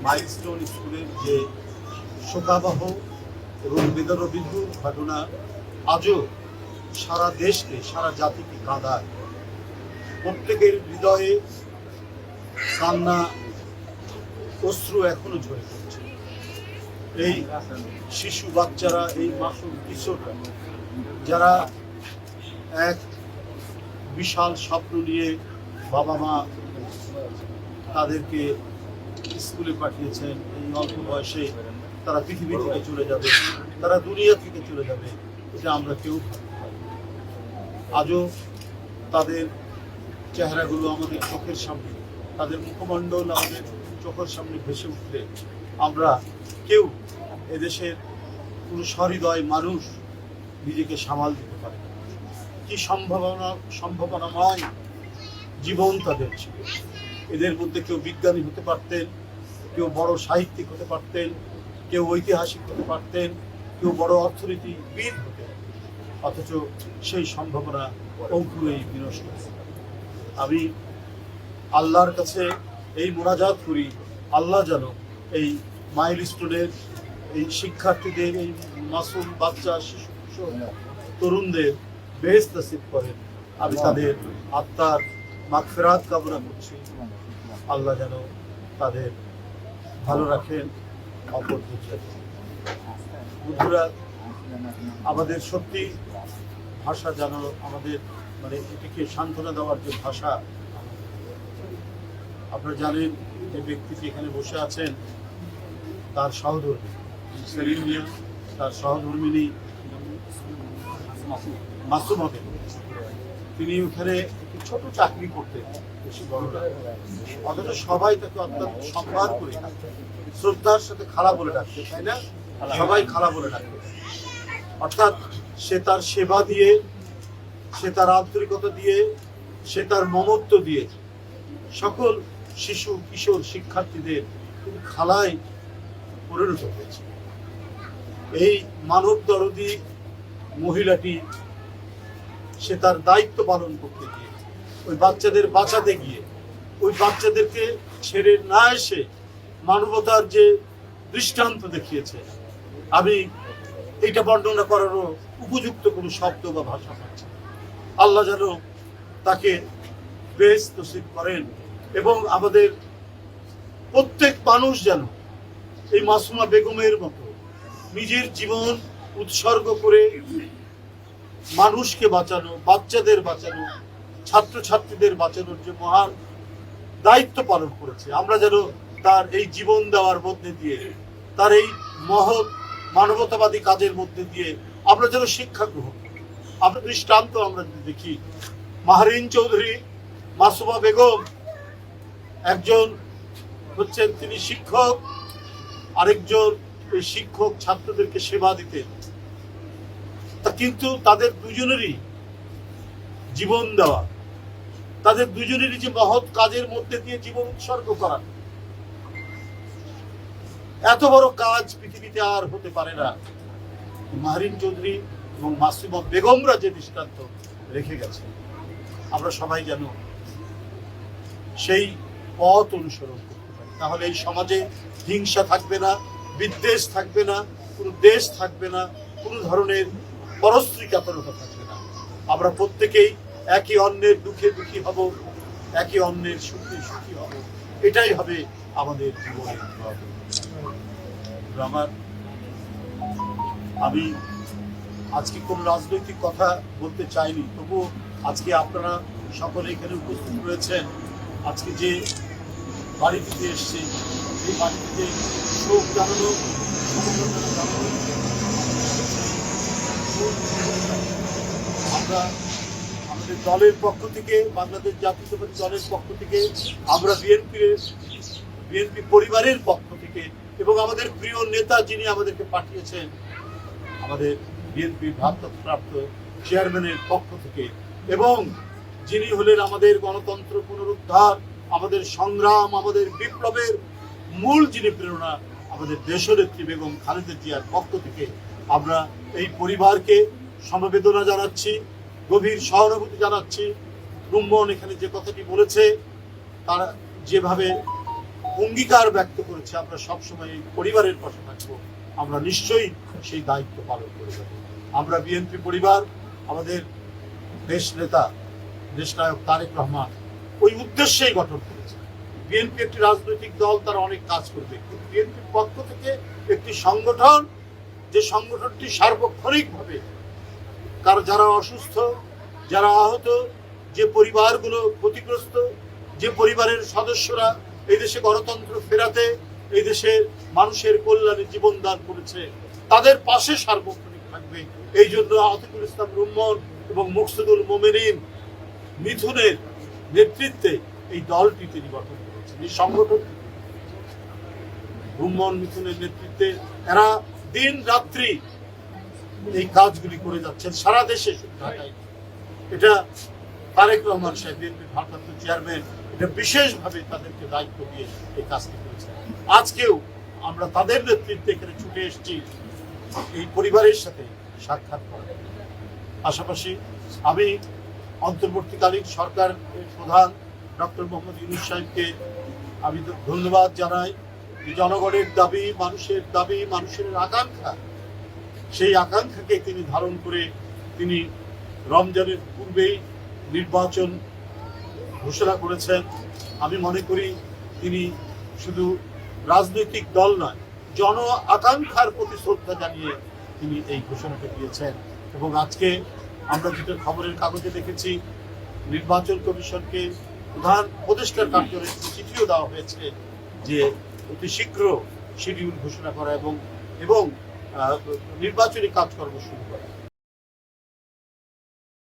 Milestone স্কুলের যে শোকাবহ এবং বেদনাবিন্দু ঘটনা আজও সারা দেশকে, সারা জাতিকে কাঁদায়। প্রত্যেকের হৃদয়ে কান্না, অশ্রু এখনো ঝরে পড়ছে। এই শিশু বাচ্চারা, এই মাসুম কিশোররা, যারা এক বিশাল স্বপ্ন নিয়ে বাবা মা তাদেরকে স্কুলে পাঠিয়েছেন, এই অল্প বয়সে তারা পৃথিবী থেকে চলে যাবে, তারা দুনিয়া থেকে চলে যাবে, এটা আমরা কেউ ভাবতে পারি। আজও তাদের চেহারাগুলো আমাদের চোখের সামনে, তাদের মুখমণ্ডল আমাদের চোখের সামনে ভেসে উঠলে আমরা কেউ এদেশের কোনো সহৃদয় মানুষ নিজেকে সামাল দিতে পারে না। কি সম্ভাবনাময় জীবন তাদের ছিল। এদের মধ্যে কেউ বিজ্ঞানী হতে পারতেন, কেউ বড় সাহিত্যিক হতে পারতেন, কেউ ঐতিহাসিক হতে পারতেন, কেউ বড় অর্থনীতিবিদ হতে, অথচ সেই সম্ভাবনা অঙ্কুরেই বিনষ্ট। আমি আল্লাহর কাছে এই মোনাজাত করি, আল্লাহ যেন এই মাইলস্টোনের এই শিক্ষার্থীদের, এই মাসুম বাচ্চা, শিশু তরুণদের বেহেশত নসিব করেন। আমি তাদের আত্মার মাগফিরাত কামনা করছি। আল্লাহ যেন তাদের ভালো রাখেন, অপর বন্ধুরা। আমাদের সত্যি ভাষা যেন আমাদের এটিকে সান্ত্বনা দেওয়ার যে ভাষা, আপনারা জানেন যে ব্যক্তিটি এখানে বসে আছেন, তার সহধর্মী সেলিম মিয়া, তার সহধর্মিনী মাসুমা বেগম, তিনি ওখানে একটি ছোট চাকরি করতেন, বেশি বড় না, অথচ সবাই তাকে অত্যন্ত সম্মান করে শ্রদ্ধার সাথে খালা বলে ডাকতে, তাই না? সবাই খালা বলে ডাকতে। অর্থাৎ সে তার সেবা দিয়ে, সে তার আন্তরিকতা দিয়ে, সে তার মমত্ব দিয়ে সকল শিশু কিশোর শিক্ষার্থীদের খালায় পরিণত হয়েছে। এই মানব দরদী মহিলাটি সে তার দায়িত্ব পালন করতে গিয়ে, ওই বাচ্চাদের বাঁচাতে গিয়ে, ওই বাচ্চাদেরকে ছেড়ে না এসে মানবতার যে দৃষ্টান্ত দেখিয়েছে, আমি এটা বর্ণনা করারও উপযুক্ত কোনো শব্দ বা ভাষা পাচ্ছি। আল্লাহ যেন তাকে বেহেশত নসিব করেন এবং আমাদের প্রত্যেক মানুষ যেন এই মাসুমা বেগমের মতো নিজের জীবন উৎসর্গ করে মানুষকে বাঁচানো, বাচ্চাদের বাঁচানো, ছাত্রছাত্রীদের বাঁচানোর যে মহান দায়িত্ব পালন করেছে, আমরা যেন তার এই জীবন দেওয়ার মধ্যে দিয়ে, তার এই মহৎ মানবতাবাদী কাজের মধ্যে দিয়ে আমরা যেন শিক্ষা গ্রহণ করি। আমরা দৃষ্টান্ত আমরা যদি দেখি, মাহরিন চৌধুরী মাসুমা বেগম একজন হচ্ছেন তিনি শিক্ষক, আরেকজন এই শিক্ষক ছাত্রদেরকে সেবা দিতেন। তা কিন্তু তাদের দুজনেরই জীবন দেওয়া, তাদের দুজনেরই যে মহৎ কাজের মধ্যে দিয়ে জীবন উৎসর্গ করা, এত বড় কাজ পৃথিবীতে আর হতে পারে না। মাহরিন চৌধুরী এবং মাসুমা বেগমরা যে দৃষ্টান্ত রেখে গেছে, আমরা সবাই যেন সেই পথ অনুসরণ করতে পারি। তাহলে এই সমাজে হিংসা থাকবে না, বিদ্বেষ থাকবে না, কোনো দেশ থাকবে না, কোনো ধরনের পরশ্রীকাতরতা থাকবে না। আমরা প্রত্যেকেই একে অন্যের দুঃখে দুঃখী হব, একে অন্যের সুখে সুখী হব। এটাই হবে আমাদের জীবনের আমি আজকে কোন রাজনৈতিক কথা বলতে চাইনি, তবু আজকে আপনারা সকলে এখানে উপস্থিত রয়েছেন। আজকে যে বাড়িটিতে এসছে, এই বাড়িটিতে শোক জানানো, আমরা আমাদের দলের পক্ষ থেকে, বাংলাদেশ জাতীয়তাবাদী দলের পক্ষ থেকে, আমরা বিএনপি পরিবারের পক্ষ থেকে এবং আমাদের প্রিয় নেতা যিনি আমাদেরকে পাঠিয়েছেন, আমাদের বিএনপির ভারপ্রাপ্ত চেয়ারম্যানের পক্ষ থেকে, এবং যিনি হলেন আমাদের গণতন্ত্র পুনরুদ্ধার, আমাদের সংগ্রাম, আমাদের বিপ্লবের মূল যিনি প্রেরণা, আমাদের দেশনেত্রী বেগম খালেদা জিয়ার পক্ষ থেকে আমরা এই পরিবারকে সমবেদনা জানাচ্ছি, গভীর সহানুভূতি জানাচ্ছি। রুম্মন এখানে যে কথাটি বলেছে, তারা যেভাবে অঙ্গীকার ব্যক্ত করেছে আমরা সবসময় এই পরিবারের পাশে থাকবো, আমরা নিশ্চয়ই সেই দায়িত্ব পালন করে যাব। আমরা বিএনপি পরিবার আমাদের দেশ নেতা দেশনায়ক তারেক রহমান ওই উদ্দেশ্যেই গঠন করেছে। বিএনপি একটি রাজনৈতিক দল, তারা অনেক কাজ করবে, কিন্তু বিএনপির পক্ষ থেকে একটি সংগঠন, যে সংগঠনটি সার্বক্ষণিকভাবে যারা অসুস্থ, যারা আহত, যে পরিবারগুলো ক্ষতিগ্রস্ত, যে পরিবারের সদস্যরা এই দেশে গণতন্ত্র ফেরাতে, এই দেশের মানুষের কল্যাণে জীবন দান করেছে, তাদের পাশে সার্বক্ষণিক থাকবে। এই জন্য আতিকুল ইসলাম রুম্মন এবং মুকসুদুল মোমেনিন মিথুনের নেতৃত্বে এই দলটি তিনি গঠন করেছেন। এই সংগঠন রুম্মন মিথুনের নেতৃত্বে এরা দিন রাত্রি এই কাজগুলি করে যাচ্ছেন সারা দেশে, শুধু ঢাকায়। এটা তারেক রহমান সাহেব বিএনপির ভারপ্রাপ্ত চেয়ারম্যান এটা বিশেষভাবে তাদেরকে দায়িত্ব দিয়ে এই কাজটি করেছেন। আজকেও আমরা তাদের নেতৃত্বে এখানে ছুটে এসেছি এই পরিবারের সাথে সাক্ষাৎ করার। পাশাপাশি আমি অন্তর্বর্তীকালীন সরকারের প্রধান ডক্টর মোহাম্মদ ইউনূস সাহেবকে আমি ধন্যবাদ জানাই। জনগণের দাবি, মানুষের আকাঙ্ক্ষা, সেই আকাঙ্ক্ষাকে তিনি ধারণ করে তিনি রমজানের পূর্বেই নির্বাচন ঘোষণা করেছেন। আমি মনে করি তিনি শুধু রাজনৈতিক দল নয়, জন আকাঙ্ক্ষার প্রতি শ্রদ্ধা জানিয়ে তিনি এই ঘোষণাটা দিয়েছেন। এবং আজকে আমরা যেটা খবরের কাগজে দেখেছি, নির্বাচন কমিশনকে প্রধান উপদেষ্টার কার্যালয়ে চিঠিও দেওয়া হয়েছে যে অতি শীঘ্র শিডিউল ঘোষণা করা এবং নির্বাচনী কাজকর্ম শুরু করা।